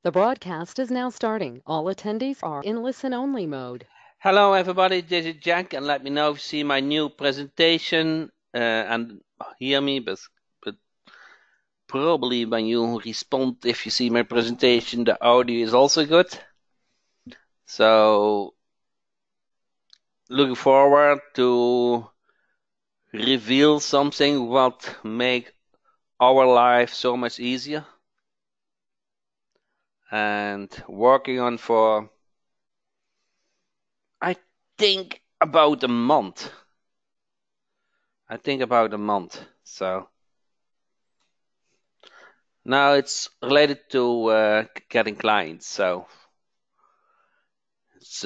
The broadcast is now starting. All attendees are in listen-only mode. Hello everybody, this is Jack, and let me know if you see my new presentation and hear me, but probably when you respond, if you see my presentation, the audio is also good. So, looking forward to reveal something what make our life so much easier, and working on for, I think about a month. So now it's related to getting clients. So it's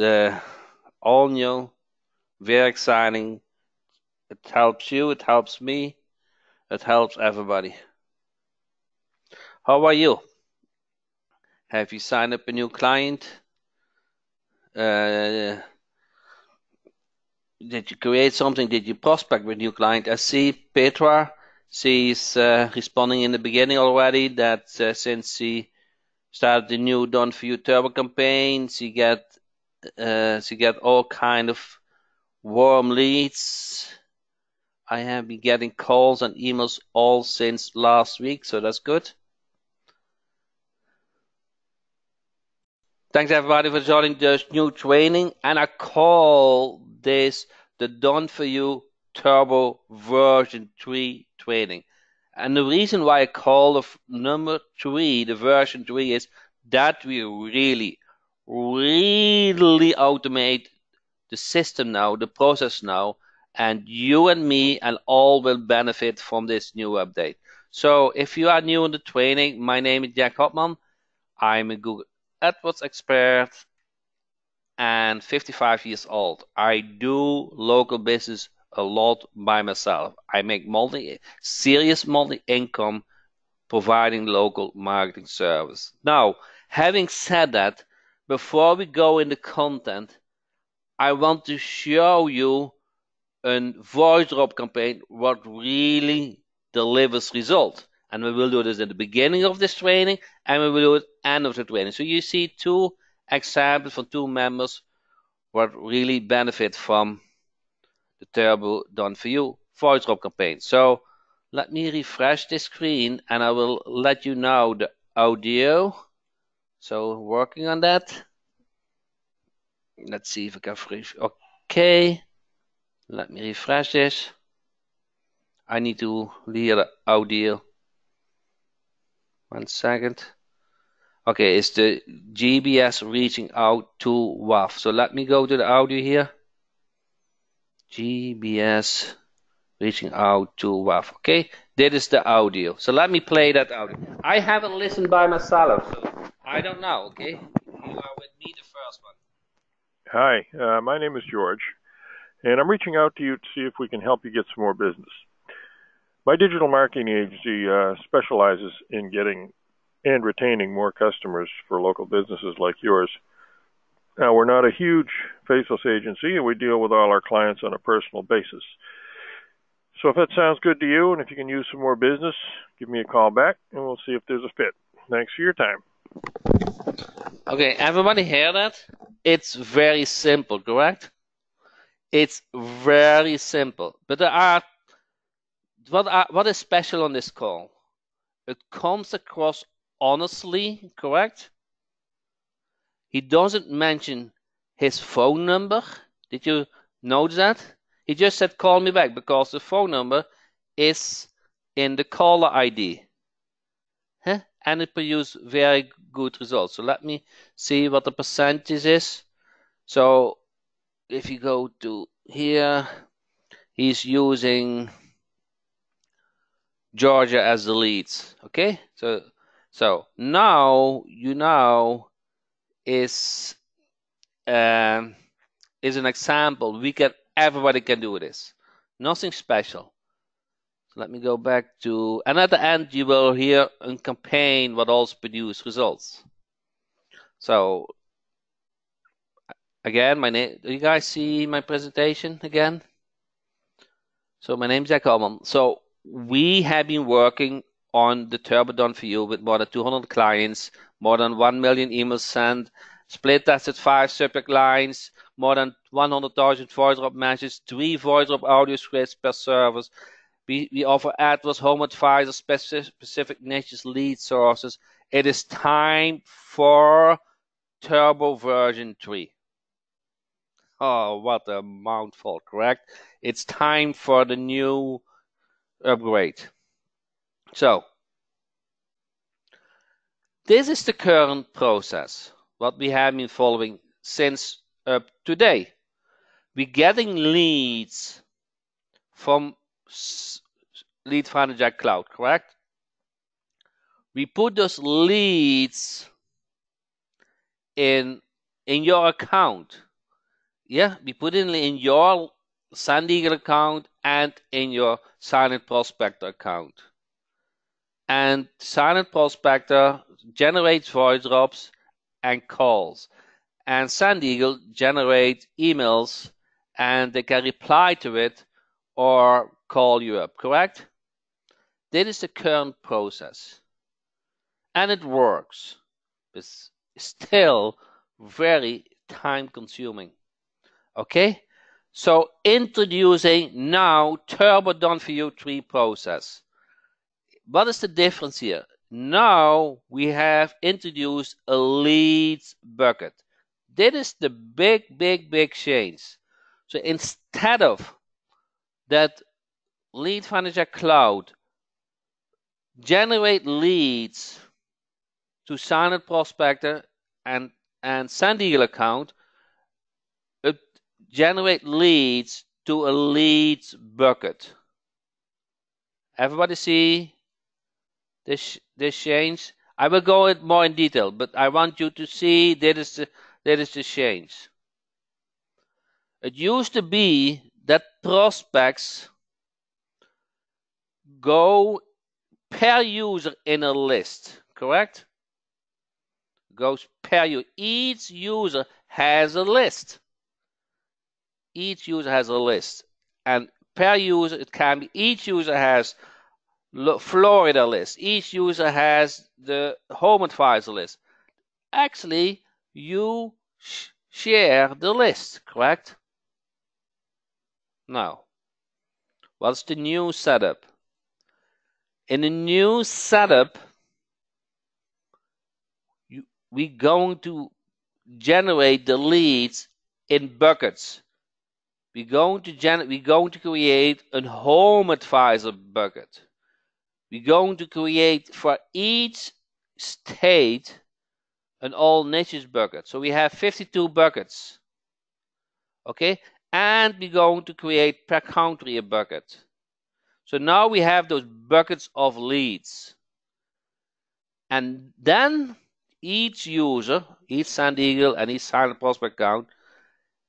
all new, very exciting. It helps you, it helps me, it helps everybody. How are you? Have you signed up a new client? Did you create something? Did you prospect with new client? I see Petra, she's responding in the beginning already that since she started the new Done For You Turbo campaign, she get all kind of warm leads. I have been getting calls and emails all since last week, so that's good. Thanks everybody for joining this new training, and I call this the Done For You Turbo version 3 training. And the reason why I call the number 3 the version 3 is that we really automate the system now, the process now, and you and me and all will benefit from this new update. So if you are new in the training, my name is Jack Hopman. I'm a Google AdWords expert and 55 years old. I do local business a lot by myself. I make serious multi-income providing local marketing service. Now, having said that, before we go into content, I want to show you a voice drop campaign what really delivers results. And we will do this at the beginning of this training, and we will do it at the end of the training. So you see two examples from two members what really benefit from the Turbo Done For You voice drop campaign. So let me refresh this screen and I will let you know the audio. So working on that. Let's see if I can refresh. Okay. Let me refresh this. I need to hear the audio. 1 second. Okay, it's the GBS reaching out to WAF. So let me go to the audio here. GBS reaching out to WAF. Okay, that is the audio. So let me play that audio. I haven't listened by myself, so I don't know. Okay, you are with me the first one. Hi, my name is George, and I'm reaching out to you to see if we can help you get some more business. My digital marketing agency specializes in getting and retaining more customers for local businesses like yours. Now, we're not a huge faceless agency, and we deal with all our clients on a personal basis. So if that sounds good to you, and if you can use some more business, give me a call back, and we'll see if there's a fit. Thanks for your time. Okay, everybody hear that? It's very simple, correct? It's very simple. But there are what is special on this call? It comes across honestly, correct? He doesn't mention his phone number. Did you notice that? He just said call me back because the phone number is in the caller ID. Huh? And it produced very good results. So let me see what the percentage is. So if you go to here, he's using Georgia as the leads. Okay, so now you know is an example. Everybody can do this. Nothing special. So let me go back to, and at the end you will hear a campaign what also produce results. So again, my name. Do you guys see my presentation again? So my name is Jack Hopman. So we have been working on the Turbo Done For You with more than 200 clients, more than 1 million emails sent, split tested 5 subject lines, more than 100,000 voice drop messages, 3 voice drop audio scripts per service. We offer AdWords, HomeAdvisor, specific niches, lead sources. It is time for Turbo version 3. Oh, what a mouthful, correct? It's time for the new upgrade. So, this is the current process, what we have been following since up today. We're getting leads from Lead Finder Jack Cloud, correct? We put those leads in your account. Yeah, we put it in your Sand Eagle account and in your Silent Prospector account. And Silent Prospector generates voice drops and calls. And Sand Eagle generates emails and they can reply to it or call you up, correct? This is the current process. And it works. It's still very time consuming. Okay? So introducing now Turbo Done For You 3 process. What is the difference here? Now we have introduced a leads bucket. This is the big change. So instead of that Lead Finder Cloud generate leads to Silent Prospector and Sand Eagle account, it generate leads to a leads bucket. Everybody see this change? I will go more in detail, but I want you to see that is the change. It used to be that prospects go per user in a list, correct? Goes per user. Each user has a list. Each user has a list. And per user, it can be each user has Florida list. Each user has the HomeAdvisor list. Actually, you share the list, correct? Now, what's the new setup? In the new setup, we're going to generate the leads in buckets. We're going to create a HomeAdvisor bucket. We're going to create for each state an all niches bucket. So we have 52 buckets. Okay? And we're going to create per country a bucket. So now we have those buckets of leads. And then each user, each Sand Eagle and each Silent Prospect account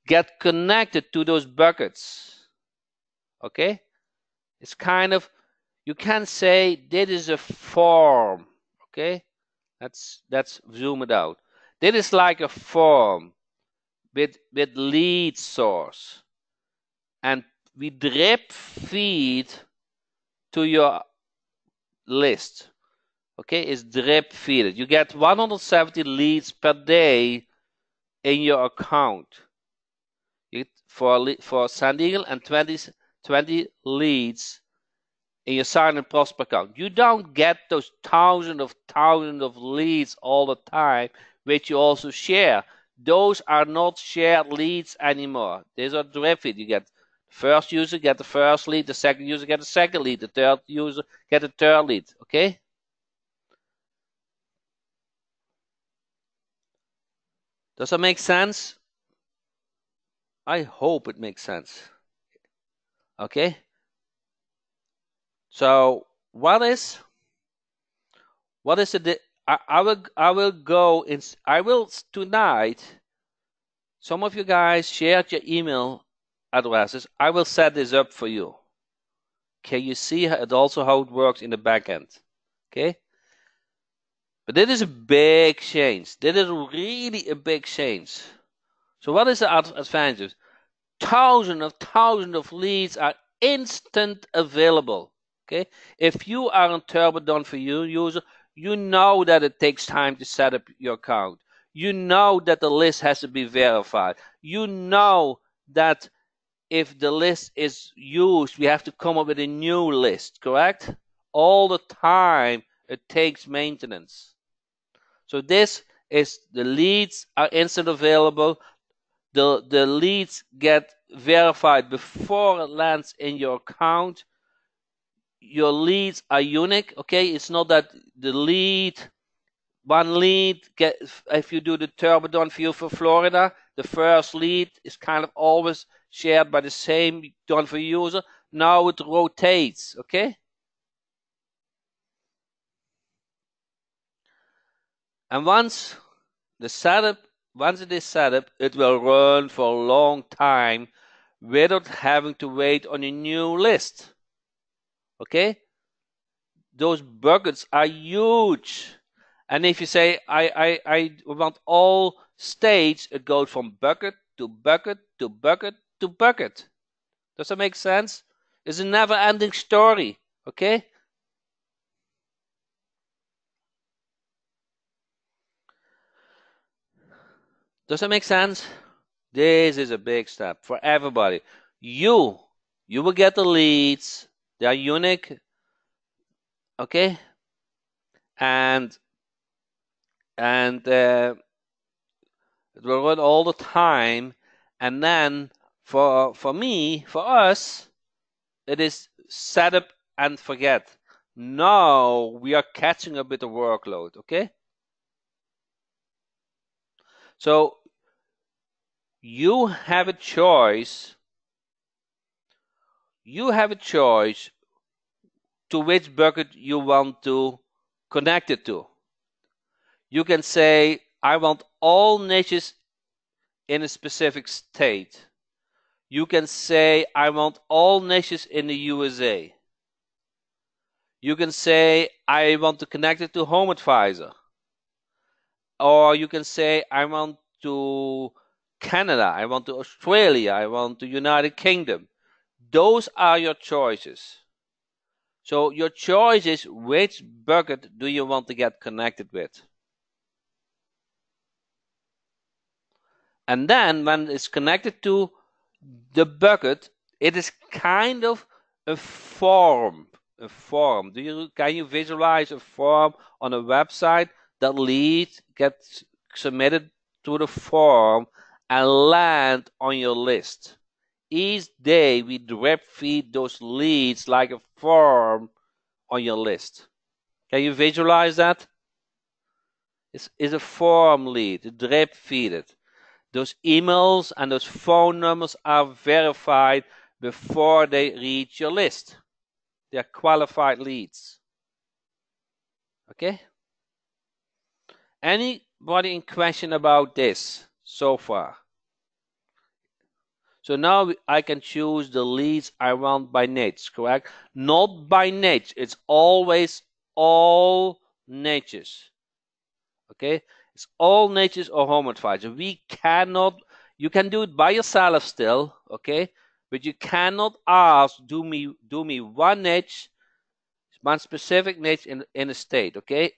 get connected to those buckets. Okay? It's kind of, you can say this is a form. Okay? Let's zoom it out. This is like a form with lead source. And we drip feed to your list. Okay, it's drip feed. You get 170 leads per day in your account. For Sand Eagle and 20 leads in your Silent Prospect account. You don't get those thousands of leads all the time, which you also share. Those are not shared leads anymore. These are drip feed. You get the first user get the first lead, the second user get the second lead, the third user get the third lead. Okay? Does that make sense? I hope it makes sense. Okay? So what is the I will go in. I will tonight. Some of you guys shared your email addresses. I will set this up for you. Can you see it also how it works in the back end? Okay. But this is a big change. This is really a big change. So what is the advantage? Thousands of leads are instant available. Okay, if you are on Turbodon for You user, you know that it takes time to set up your account. You know that the list has to be verified. You know that if the list is used, we have to come up with a new list, correct? All the time it takes maintenance. So this is the leads are instant available. The leads get verified before it lands in your account. Your leads are unique. Okay, it's not that the one lead if you do the Turbodon view for Florida, the first lead is kind of always shared by the same Don for user. Now it rotates. Okay, and once it is set up, it will run for a long time without having to wait on a new list. Okay, those buckets are huge. And if you say, I want all states, it goes from bucket to bucket to bucket to bucket. Does that make sense? It's a never-ending story, okay? Does that make sense? This is a big step for everybody. You will get the leads. They are unique, okay? And it will run all the time. And then for us, it is set up and forget. Now we are catching up with the workload, okay? So you have a choice. You have a choice to which bucket you want to connect it to. You can say, I want all niches in a specific state. You can say, I want all niches in the USA. You can say, I want to connect it to HomeAdvisor. Or you can say, I want to Canada, I want to Australia, I want to United Kingdom. Those are your choices. So your choice is which bucket do you want to get connected with. And then when it's connected to the bucket, it is kind of a form. A form. Can you visualize a form on a website? That lead gets submitted to the form and land on your list. Each day we drip feed those leads like a form on your list. Can you visualize that? It's a form lead, drip feed it. Those emails and those phone numbers are verified before they reach your list. They are qualified leads. Okay? Anybody in question about this so far? So now I can choose the leads I want by niche, correct? Not by niche. It's always all niches. Okay? It's all niches or HomeAdvisor. You can do it by yourself still, okay? But you cannot ask, do me one niche, one specific niche in a state, okay?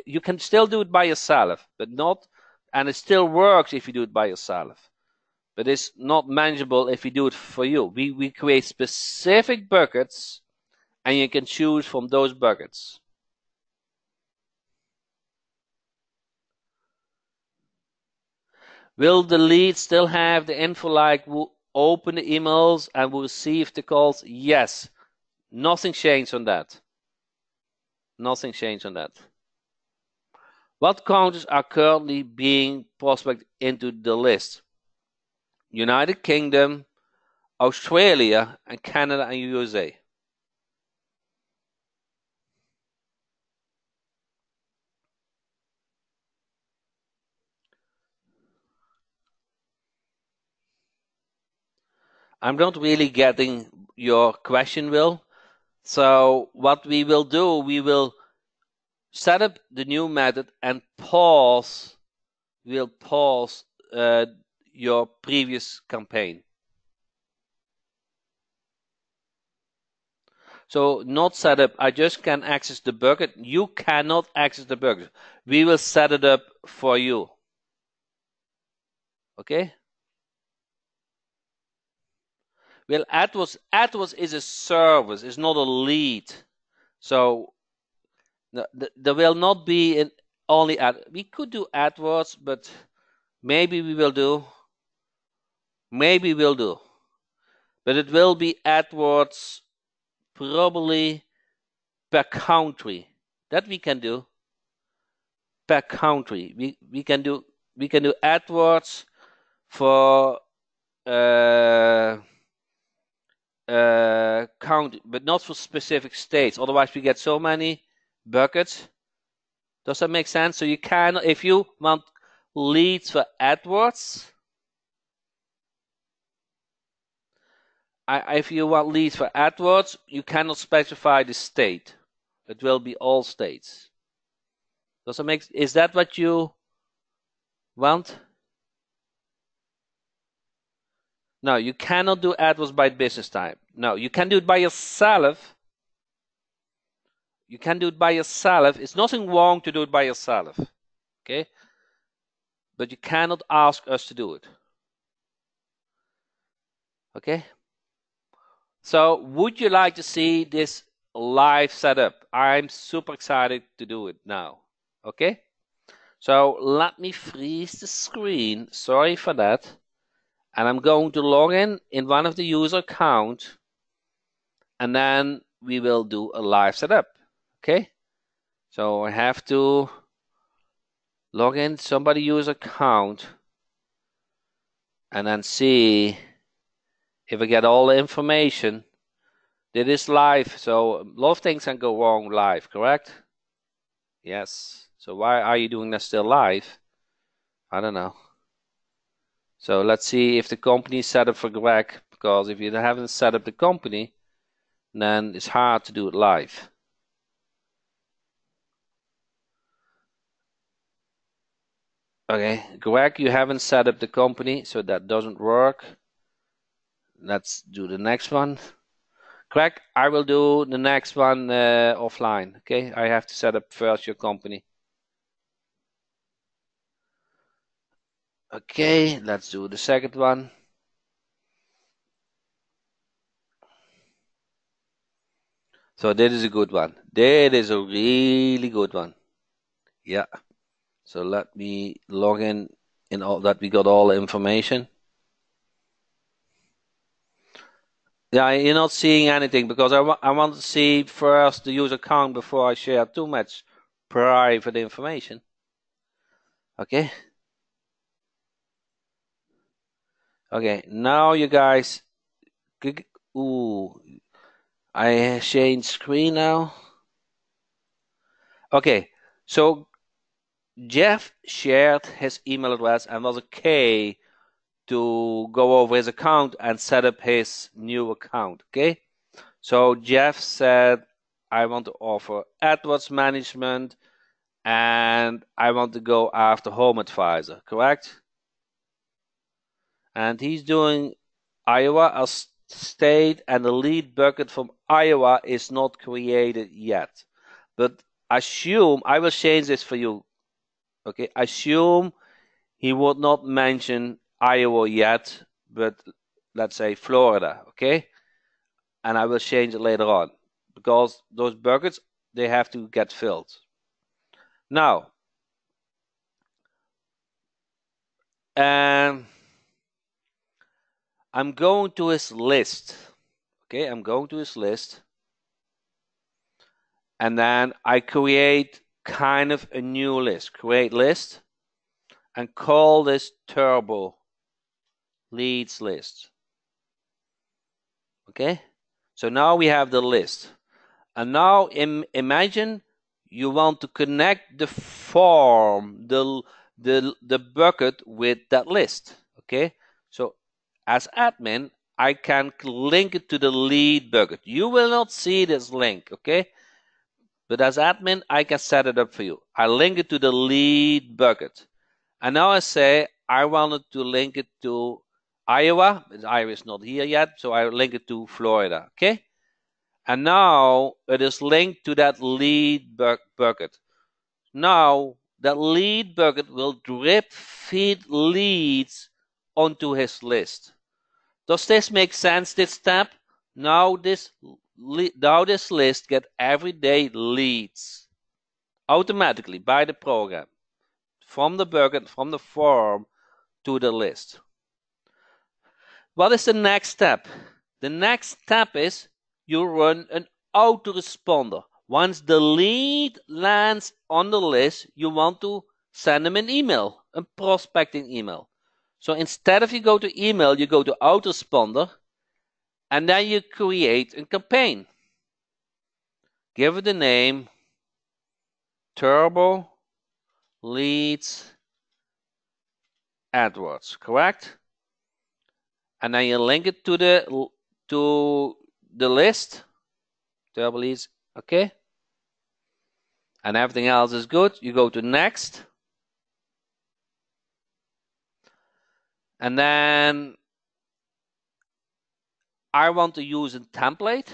You can still do it by yourself, but not, and it still works if you do it by yourself. But it's not manageable if you do it for you. We create specific buckets, and you can choose from those buckets. Will the lead still have the info like we'll open the emails and we'll receive the calls? Yes. Nothing changed on that. Nothing changed on that. What countries are currently being prospected into the list? United Kingdom, Australia, and Canada and USA. I'm not really getting your question, Will. So what we will do, we will set up the new method and pause. We'll pause your previous campaign. So not set up. I just can access the bucket. You cannot access the bucket. We will set it up for you. Okay? Well, AdWords is a service. It's not a lead. So there will not be only ad. We could do AdWords, but maybe we will do. Maybe we'll do. But it will be AdWords probably per country. That we can do. Per country. We can do AdWords for country, but not for specific states. Otherwise we get so many buckets. Does that make sense? So you can, if you want leads for AdWords, if you want leads for AdWords, you cannot specify the state. It will be all states. Does that make? Is that what you want? No, you cannot do AdWords by business type. No, you can do it by yourself. You can do it by yourself. It's nothing wrong to do it by yourself. Okay? But you cannot ask us to do it. Okay? So would you like to see this live setup? I'm super excited to do it now. Okay? So let me freeze the screen. Sorry for that. And I'm going to log in one of the user account, and then we will do a live setup. Okay? So I have to log in somebody user account and then see if I get all the information. It is live, so a lot of things can go wrong live, correct? Yes. So why are you doing that still live? I don't know. So let's see if the company is set up for Greg, because if you haven't set up the company, then it's hard to do it live. Okay, Greg, you haven't set up the company, so that doesn't work. Let's do the next one. Greg, I will do the next one offline. Okay, I have to set up first your company. Okay, let's do the second one. So that is a good one. That is a really good one. Yeah. So let me log in all that we got all the information. Yeah, you're not seeing anything because I want to see first the user account before I share too much private information. Okay. Okay, now you guys, ooh, I changed screen now. Okay, so Jeff shared his email address and was okay to go over his account and set up his new account. Okay, so Jeff said, I want to offer AdWords management and I want to go after HomeAdvisor, correct? And he's doing Iowa as state, and the lead bucket from Iowa is not created yet. But assume, I will change this for you. Okay, assume he would not mention Iowa yet, but let's say Florida, okay? And I will change it later on because those buckets, they have to get filled. Now, I'm going to his list. Okay, I'm going to his list. And then I create kind of a new list. Create list. And call this Turbo Leads List. Okay, so now we have the list. And now imagine you want to connect the form, the bucket with that list. Okay, so as admin, I can link it to the lead bucket. You will not see this link, okay? But as admin, I can set it up for you. I link it to the lead bucket. And now I say I wanted to link it to Iowa, but Iowa is not here yet, so I link it to Florida, okay? And now it is linked to that lead bucket. Now that lead bucket will drip feed leads onto his list. Does this make sense, this step? Now this list get everyday leads automatically by the program from the bucket, from the form to the list. What is the next step? The next step is you run an autoresponder. Once the lead lands on the list, you want to send them an email, a prospecting email. So instead of you go to email, you go to autoresponder, and then you create a campaign. Give it a name, Turbo Leads AdWords, correct? And then you link it to the list, Turbo Leads, okay? And everything else is good. You go to next. And then I want to use a template.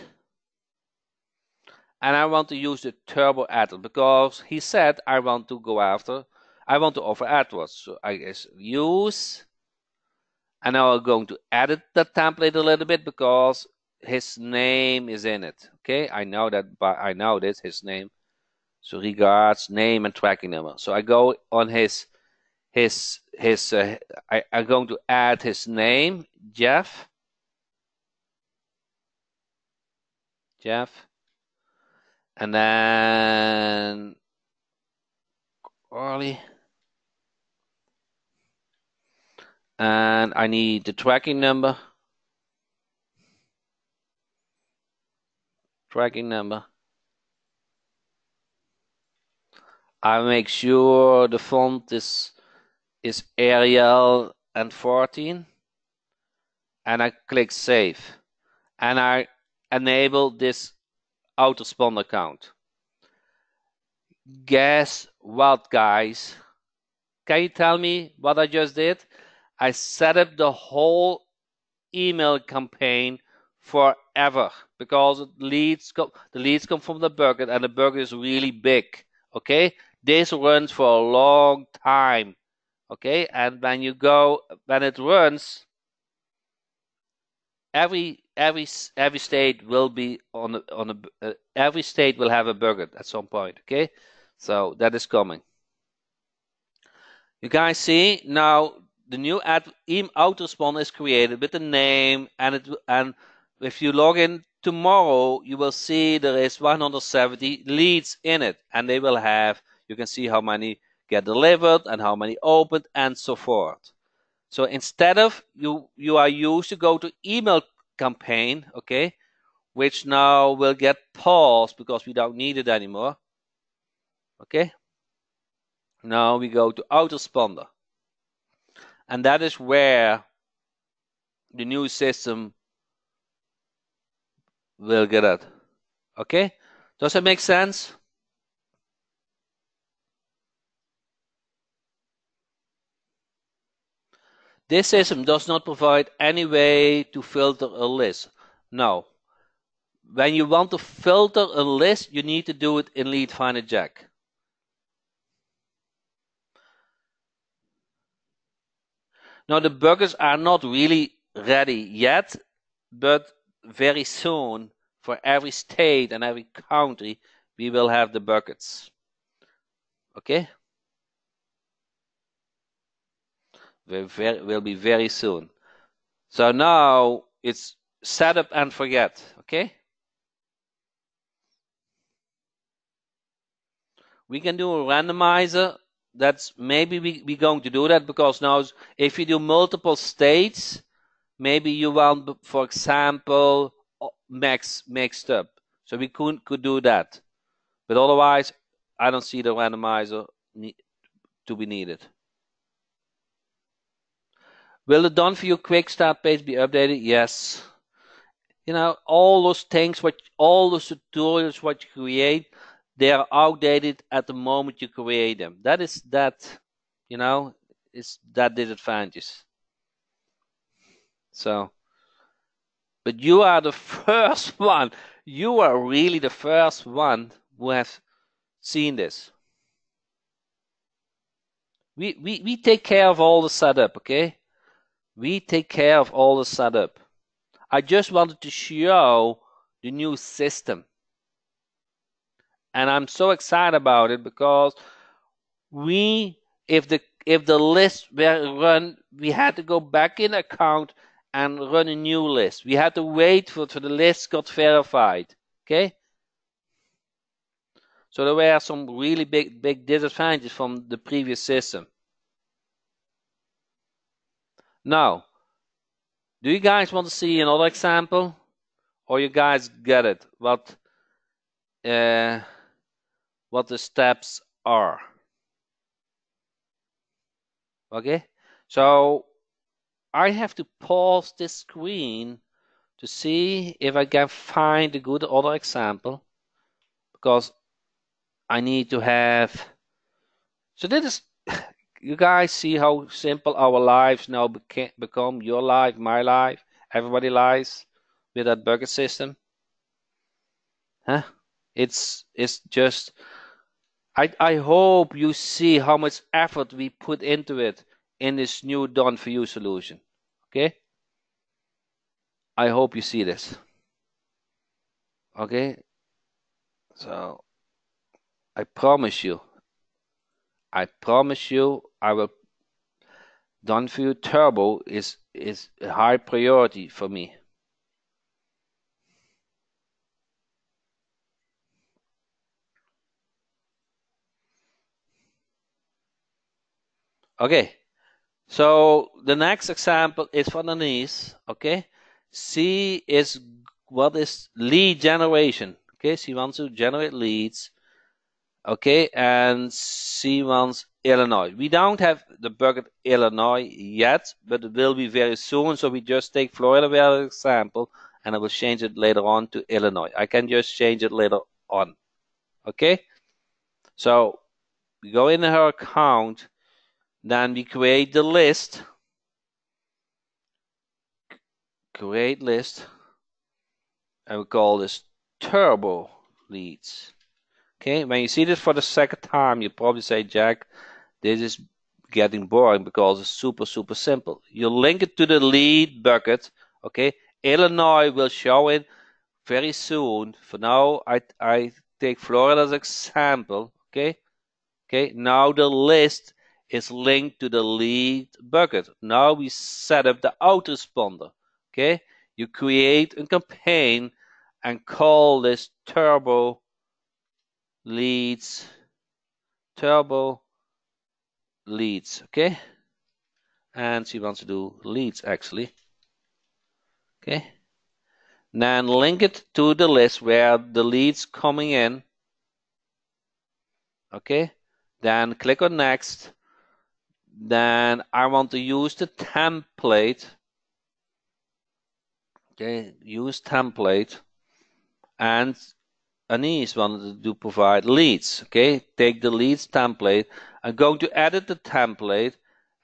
And I want to use the Turbo AdWords because he said I want to offer AdWords. So I guess use. And now I'm going to edit the template a little bit because his name is in it. Okay, I know that, but I know this, his name. So regards, name, and tracking number. So I go on I'm going to add his name, Jeff. And then Orly. And I need the tracking number. I make sure the font is Arial and 14. And I click save. And I enable this autoresponder account. Guess what, guys? Can you tell me what I just did? I set up the whole email campaign forever because the leads come from the bucket, and the bucket is really big. Okay, this runs for a long time. Okay, and when it runs, every state will be every state will have a bucket at some point. Okay, so that is coming. You guys see now the new autoresponder is created with the name, and if you log in tomorrow, you will see there is 170 leads in it, and they will have, you can see how many get delivered and how many opened and so forth. So instead of you are used to go to email campaign, okay, which now will get paused because we don't need it anymore. Okay. Now we go to autoresponder. And that is where the new system will get it. Okay? Does that make sense? This system does not provide any way to filter a list. No. When you want to filter a list, you need to do it in Lead Finder Jack. Now the buckets are not really ready yet, but very soon for every state and every country we will have the buckets. Okay? Will be very soon. So now it's set up and forget. Okay? We can do a randomizer. That's maybe we're going to do that because now if you do multiple states, maybe you want, for example, mixed up. So we could do that. But otherwise, I don't see the randomizer to be needed. Will the done for you quick start page be updated? Yes. You know, all those things, all those tutorials what you create, they are outdated at the moment you create them. That is disadvantage. So, but you are the first one. You are really the first one who have seen this. We take care of all the setup, okay? We take care of all the setup. I just wanted to show the new system. And I'm so excited about it because if the list were run, we had to go back in account and run a new list. We had to wait for the list got verified. Okay? So there were some really big disadvantages from the previous system. Now, do you guys want to see another example? Or you guys get it? What the steps are? Okay? So I have to pause this screen to see if I can find a good other example, because I need to have. So this is, you guys see how simple our lives now become, your life, my life, everybody's lives with that bucket system. Huh? It's just, I hope you see how much effort we put into it in this new done for you solution. Okay? I hope you see this. Okay? So I promise you, I will. Done for you Turbo is a high priority for me. Okay, so the next example is for Denise. Okay, C is what is lead generation. Okay, she wants to generate leads. Okay, and she wants Illinois. We don't have the bucket Illinois yet, but it will be very soon. So we just take Florida as an example, and I will change it later on to Illinois. I can just change it later on. Okay, so we go in her account, then we create the list. Create list, and we call this Turbo Leads. Okay, when you see this for the second time, you probably say, Jack, this is getting boring because it's super simple. You link it to the lead bucket. Okay, Illinois will show it very soon. For now, I take Florida as example. Okay, now the list is linked to the lead bucket. Now we set up the autoresponder. Okay, you create a campaign and call this Turbo Leads. Okay, and she wants to do leads actually. Okay, then link it to the list where the leads coming in. Okay, then click on next. Then I want to use the template. Okay, use template, and Anise wanted to provide leads. Okay, take the leads template. I'm going to edit the template,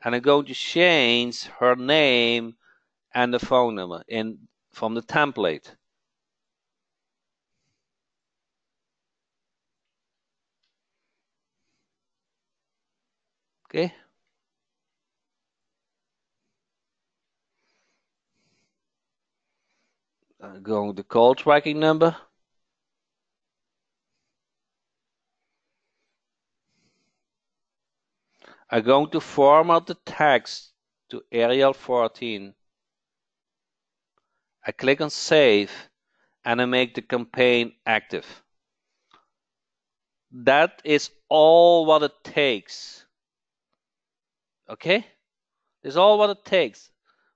and I'm going to change her name and the phone number from the template. Okay. Going to call tracking number. I'm going to format the text to Arial 14. I click on save, and I make the campaign active. That is all what it takes. Okay? That's all what it takes.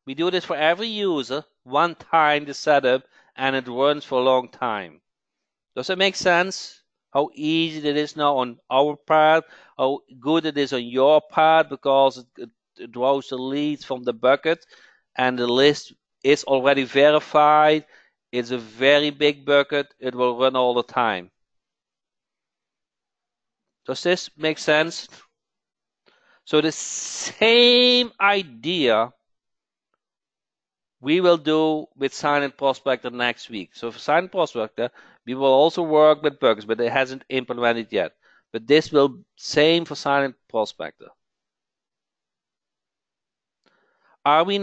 We do this for every user, one time the setup, and it runs for a long time. Does it make sense? How easy it is now on our part, how good it is on your part, because it draws the leads from the bucket and the list is already verified. It's a very big bucket. It will run all the time. Does this make sense? So the same idea we will do with Silent Prospector next week. So for Silent Prospector, we will also work with bugs, but it hasn't implemented yet. But this will same for Silent Prospector. Are we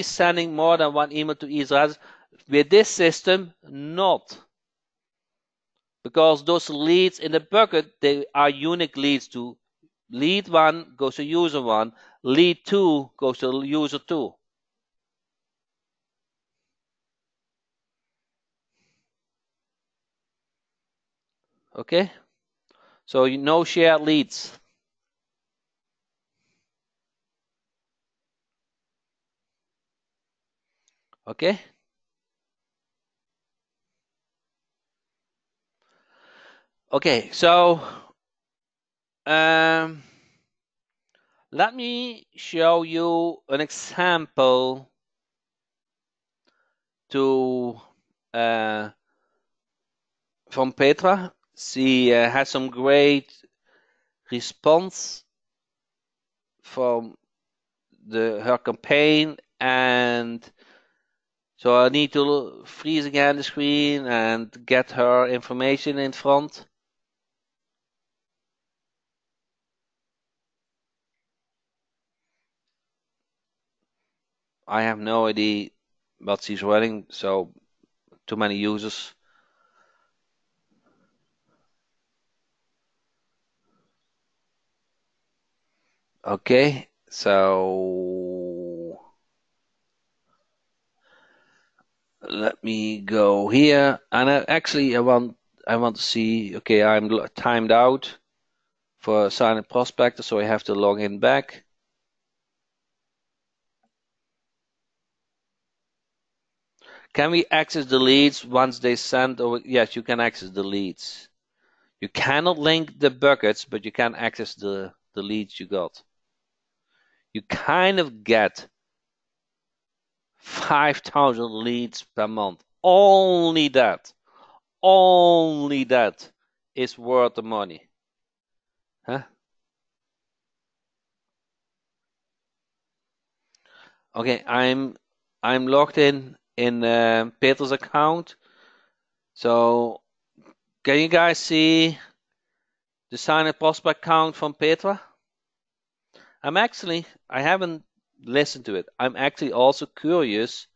sending more than one email to each address? With this system, not. Because those leads in the bucket, they are unique leads to lead 1 goes to user 1, lead 2 goes to user 2. Okay? So no shared leads. Okay? Okay, so let me show you an example to from Petra. She had some great response from her campaign, and so I need to freeze again the screen and get her information in front. I have no idea what she's running, so too many users. Okay, so let me go here, and I want to see. Okay, I'm timed out for Silent Prospector, so I have to log in back. Can we access the leads once they send? Or yes, you can access the leads. You cannot link the buckets, but you can access the leads you got. You kind of get 5,000 leads per month. Only that is worth the money. Huh? Okay, I'm logged in Peter's account. So can you guys see the Silent Prospect account from Petra? I haven't listened to it. I'm actually also curious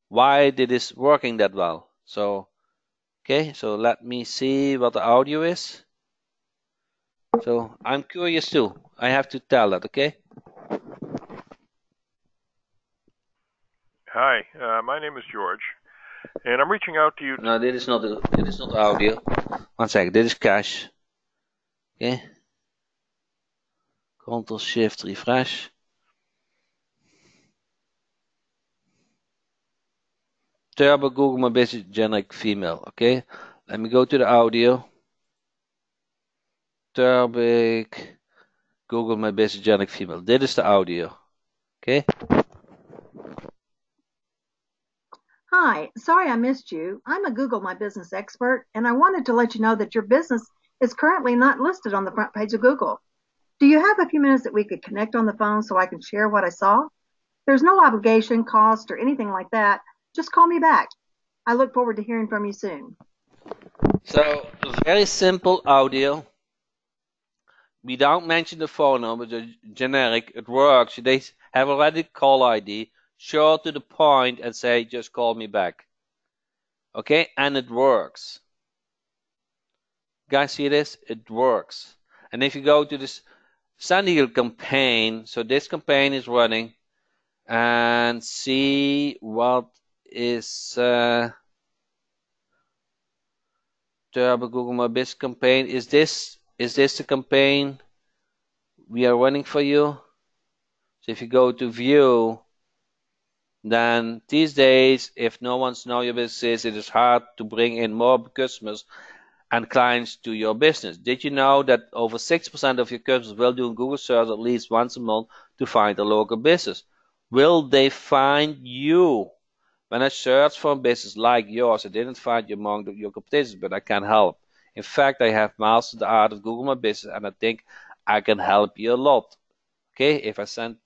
why it is working that well. So, okay, so let me see what the audio is. So I'm curious too. I have to tell that, okay? Hi, my name is George, and I'm reaching out to you. No, dit is not audio. 1 second, dit is cache. Okay. Ctrl Shift refresh. Turbo Google My Business Generic Female. Okay. Let me go to the audio. Turbo Google My Business Generic Female. Dit is de audio. Okay. Hi, sorry I missed you. I'm a Google My Business expert, and I wanted to let you know that your business is currently not listed on the front page of Google. Do you have a few minutes that we could connect on the phone so I can share what I saw? There's no obligation, cost, or anything like that. Just call me back. I look forward to hearing from you soon. So, very simple audio. We don't mention the phone number, the generic. It works. They have already call ID. Short to the point and say, just call me back. Okay, and it works. Guys, see this? It works. And if you go to this Sandy campaign, so this campaign is running, and see what is Turbo Google My Business campaign. Is this the campaign we are running for you? So if you go to view, then these days, if no one's know your business, it is hard to bring in more customers and clients to your business. Did you know that over 6% of your customers will do a Google search at least once a month to find a local business? Will they find you? When I search for a business like yours, I didn't find you among your competitors, but I can help. In fact, I have mastered the art of Google My Business, and I think I can help you a lot. Okay, if I send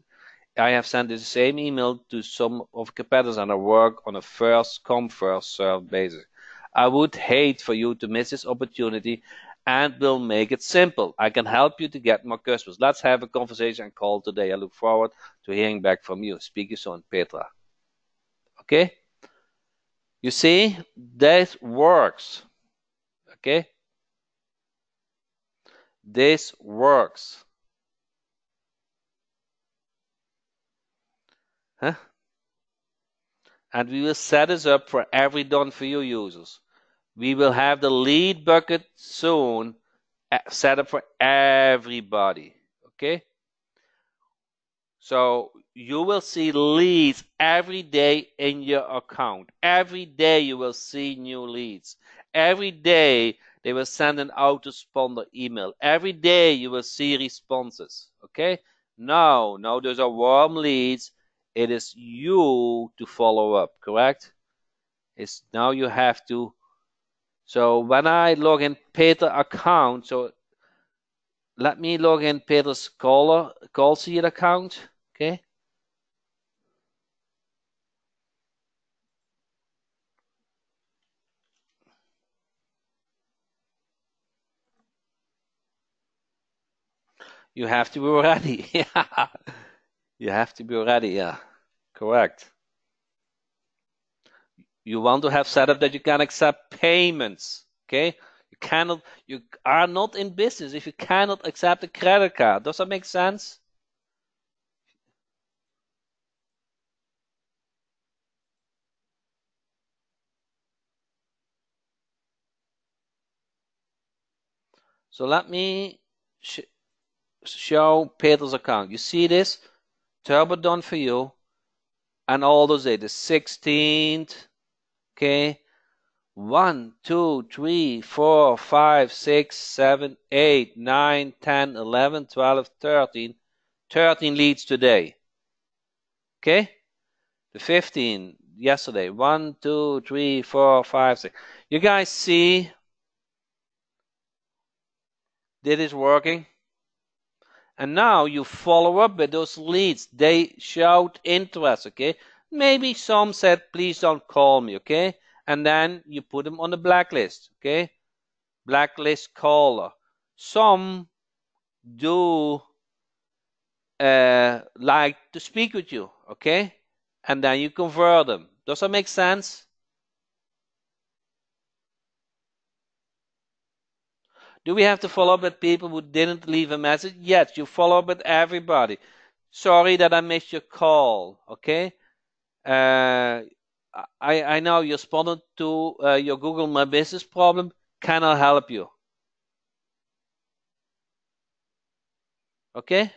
I have sent the same email to some of competitors and I work on a first come, first served basis. I would hate for you to miss this opportunity and will make it simple. I can help you to get more customers. Let's have a conversation and call today. I look forward to hearing back from you. Speak you soon, Petra. Okay? You see, this works. Okay? This works. Huh? And we will set this up for every done for you users. We will have the lead bucket soon set up for everybody. Okay? So you will see leads every day in your account. Every day you will see new leads. Every day they will send an autoresponder email. Every day you will see responses. Okay? No, those are warm leads. It is you to follow up, correct? It's now you have to. So when I log in Peter account, so let me log in Peter's call sheet account. Okay. You have to be ready. Yeah. You have to be ready. Yeah. Correct. You want to have set up that you can accept payments. Okay. You are not in business if you cannot accept a credit card. Does that make sense? So let me show Peter's account. You see this? Turbo done for you. And all those days, the 16th, okay, 1, 2, 3, 4, 5, 6, 7, 8, 9, 10, 11, 12, 13, 13 leads today, okay, the 15 yesterday, 1, 2, 3, 4, 5, 6. You guys see that is working? And now you follow up with those leads. They showed interest, okay? Maybe some said, please don't call me, okay? And then you put them on the blacklist, okay? Blacklist caller. Some do like to speak with you, okay? And then you convert them. Does that make sense? Do we have to follow up with people who didn't leave a message? Yes, you follow up with everybody. Sorry that I missed your call, okay? I know you responded to your Google My Business problem. Can I help you? Okay?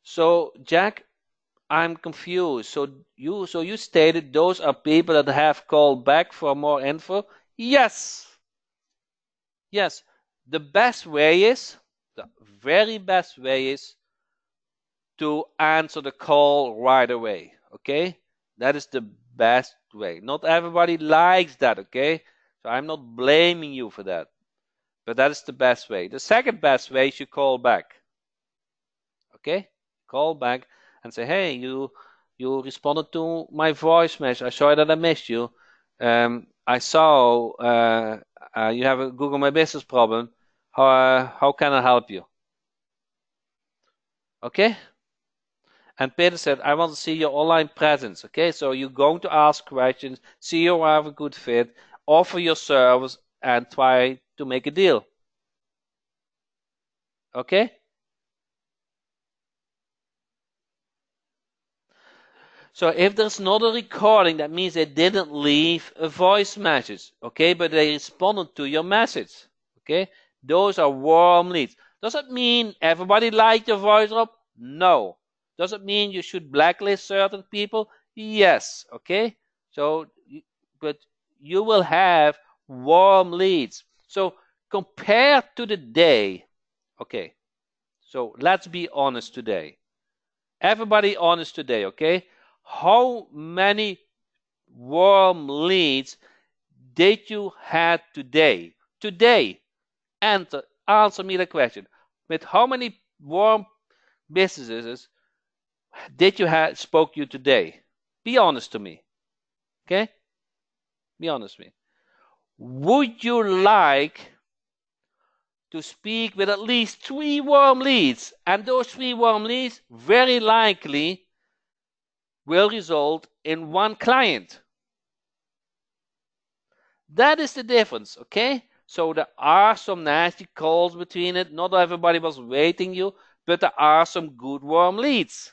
So, Jack, I'm confused. So you stated those are people that have called back for more info? Yes. Yes. The best way is, the very best way is to answer the call right away. Okay? That is the best way. Not everybody likes that, okay? So I'm not blaming you for that. But that is the best way. The second best way is you call back. Okay? Call back and say, hey, you responded to my voice message. I saw that I missed you. I saw you have a Google My Business problem. How can I help you? Okay? And Peter said, I want to see your online presence. Okay, so you're going to ask questions, see you have a good fit, offer your service, and try to make a deal. Okay? So if there's not a recording, that means they didn't leave a voice message. Okay, but they responded to your message. Okay, those are warm leads. Does it mean everybody liked your voice drop? No. Does it mean you should blacklist certain people? Yes. Okay, so but you will have warm leads. So compared to the day, okay, so let's be honest today. Everybody honest today, okay? How many warm leads did you have today? Today, answer me the question. With how many warm businesses did you spoke you today? Be honest to me. Okay? Be honest with me. Would you like to speak with at least 3 warm leads? And those 3 warm leads very likely will result in 1 client. That is the difference, okay? So there are some nasty calls between it. Not everybody was waiting you, but there are some good warm leads.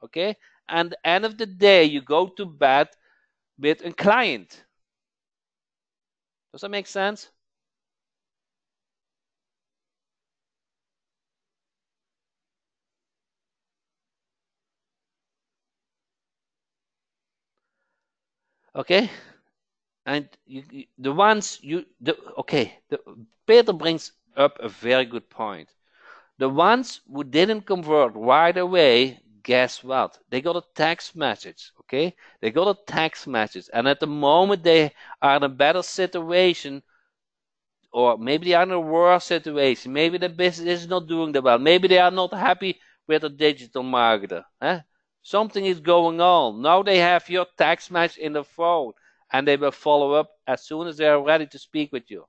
Okay? And at the end of the day, you go to bed with a client. Does that make sense? Okay? And the ones Peter brings up a very good point. The ones who didn't convert right away, guess what? They got a text message, okay? They got a text message. And at the moment they are in a better situation, or maybe they are in a worse situation, maybe the business is not doing that well, maybe they are not happy with a digital marketer. Something is going on. Now they have your text message in the phone, and they will follow up as soon as they are ready to speak with you.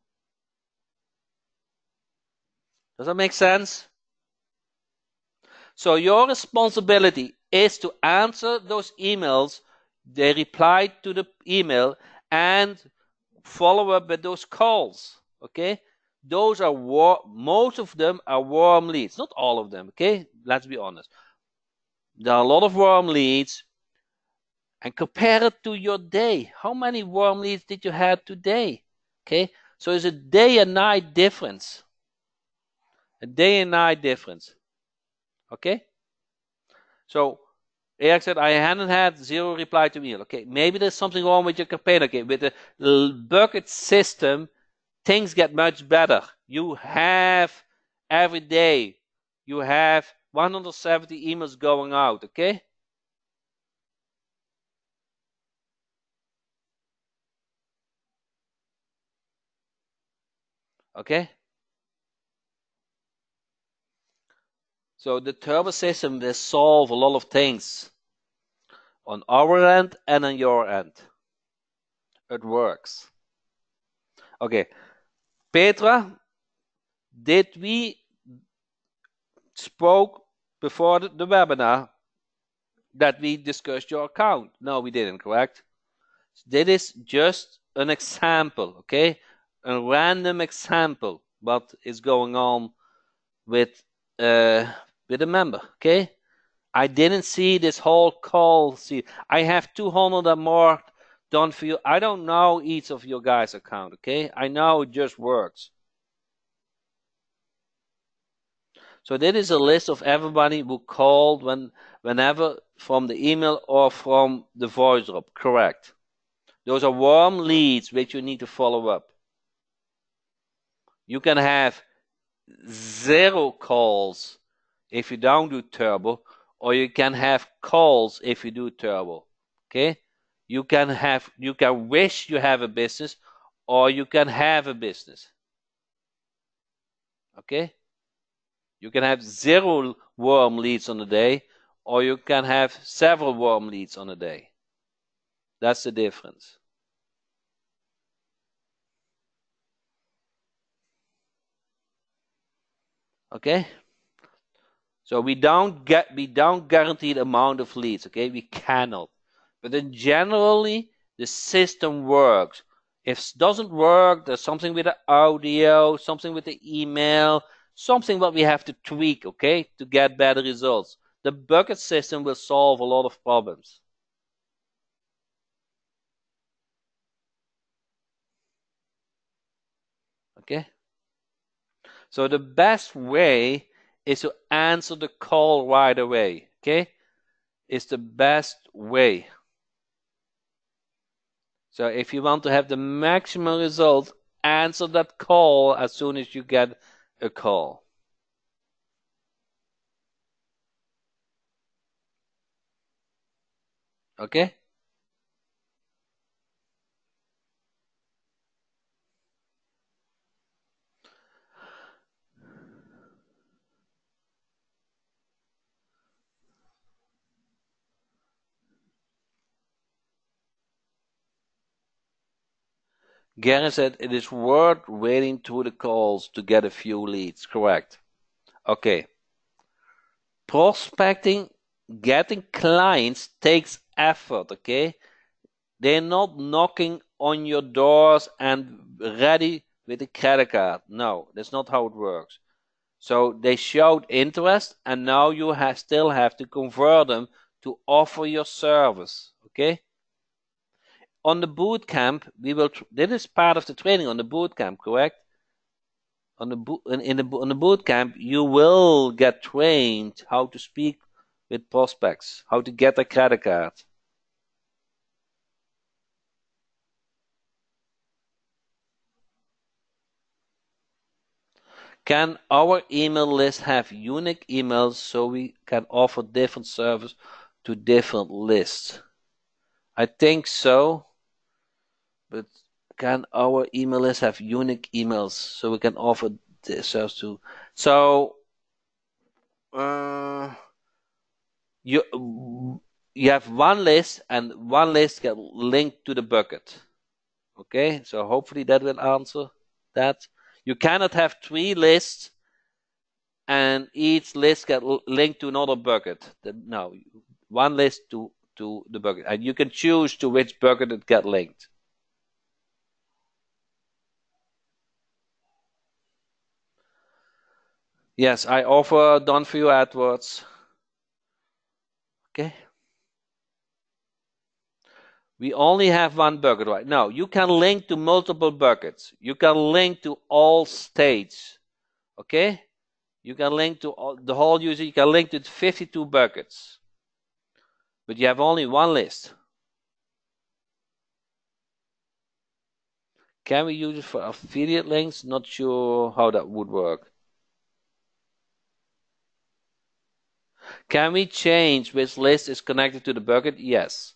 Does that make sense? So your responsibility is to answer those emails, they reply to the email, and follow up with those calls. Okay? Those are most of them are warm leads. Not all of them, okay? Let's be honest. There are a lot of warm leads. And compare it to your day. How many warm leads did you have today? Okay? So it's a day and night difference. A day and night difference. Okay? So Eric said, I hadn't had 0 reply to email. Okay, maybe there's something wrong with your campaign. Okay, with the bucket system, things get much better. You have every day, you have 170 emails going out. Okay? Okay? So the turbo system will solve a lot of things on our end and on your end. It works. Okay. Petra, did we spoke before the webinar that we discussed your account? No, we didn't, correct? This is just an example, okay? A random example what is going on with a member, okay? I didn't see this whole call. See, I have 200 and more done for you. I don't know each of your guys' account, okay? I know it just works. So this is a list of everybody who called whenever from the email or from the voice drop, correct? Those are warm leads which you need to follow up. You can have 0 calls if you don't do turbo, or you can have calls if you do turbo. Okay? You can wish you have a business, or you can have a business. Okay? You can have 0 warm leads on a day, or you can have several warm leads on a day. That's the difference. Okay? So we don't guarantee the amount of leads, okay? We cannot. But then generally the system works. If it doesn't work, there's something with the audio, something with the email, something that we have to tweak, okay, to get better results. The bucket system will solve a lot of problems. Okay? So the best way is to answer the call right away, okay? It's the best way. So if you want to have the maximum result, answer that call as soon as you get a call. Okay? Gary said it is worth waiting through the calls to get a few leads. Correct. Okay. Prospecting, getting clients takes effort, okay? They're not knocking on your doors and ready with a credit card. No, that's not how it works. So they showed interest, and now you still have to convert them to offer your service, okay? On the boot camp, this is part of the training on the boot camp, correct? On the boot camp, you will get trained how to speak with prospects, how to get a credit card. Can our email list have unique emails so we can offer different service to different lists? I think so, but can our email list have unique emails so we can offer this service to? So you have one list, and one list get linked to the bucket. Okay, so hopefully that will answer that. You cannot have 3 lists and each list get linked to another bucket. No, one list to the bucket, and you can choose to which bucket it get linked. Yes, I offer done for you AdWords. Okay. We only have one bucket right now. You can link to multiple buckets. You can link to all states. Okay. You can link to the whole user. You can link to 52 buckets. But you have only one list. Can we use it for affiliate links? Not sure how that would work. Can we change which list is connected to the bucket? Yes.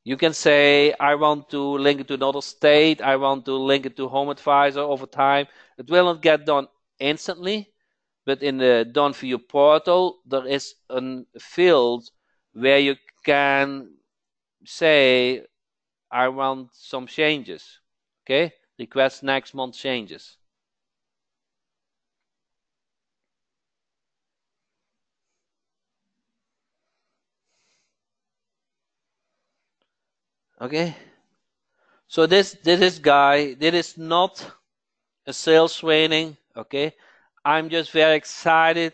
You can say, I want to link it to another state. I want to link it to HomeAdvisor over time. It will not get done instantly, but in the Done For You portal, there is a field where you can say, I want some changes. Okay? Request next month changes. Okay? So this is not a sales training. Okay? I'm just very excited.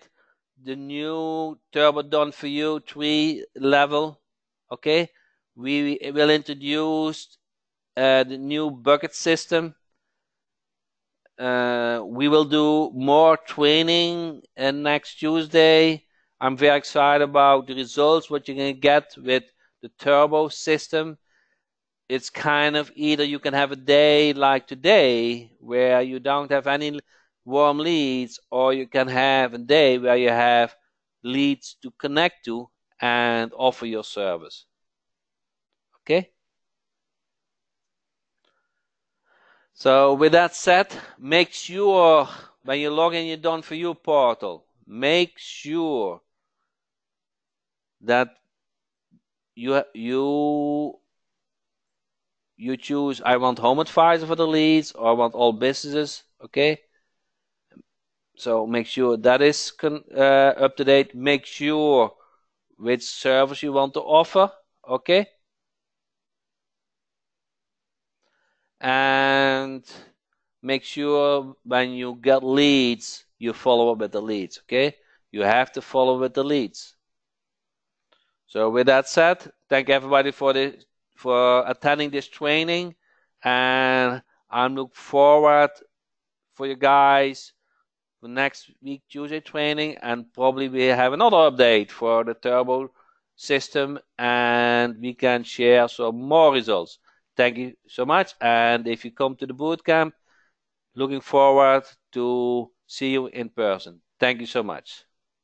The new Turbo Done For You 3 level. Okay? We will introduce the new bucket system. We will do more training next Tuesday. I'm very excited about the results, what you're going to get with the turbo system. It's kind of either you can have a day like today where you don't have any warm leads, or you can have a day where you have leads to connect to and offer your service. Okay? So with that said, make sure when you log in your Done For You portal, make sure that you choose, I want HomeAdvisor for the leads, or I want all businesses. Okay. So make sure that is up to date. Make sure which service you want to offer. Okay. And make sure when you get leads, you follow up with the leads. Okay. You have to follow with the leads. So with that said, thank everybody for attending this training, and I'm looking forward for you guys for next week Tuesday training, and probably we have another update for the turbo system, and we can share some more results. Thank you so much, and if you come to the bootcamp, looking forward to see you in person. Thank you so much.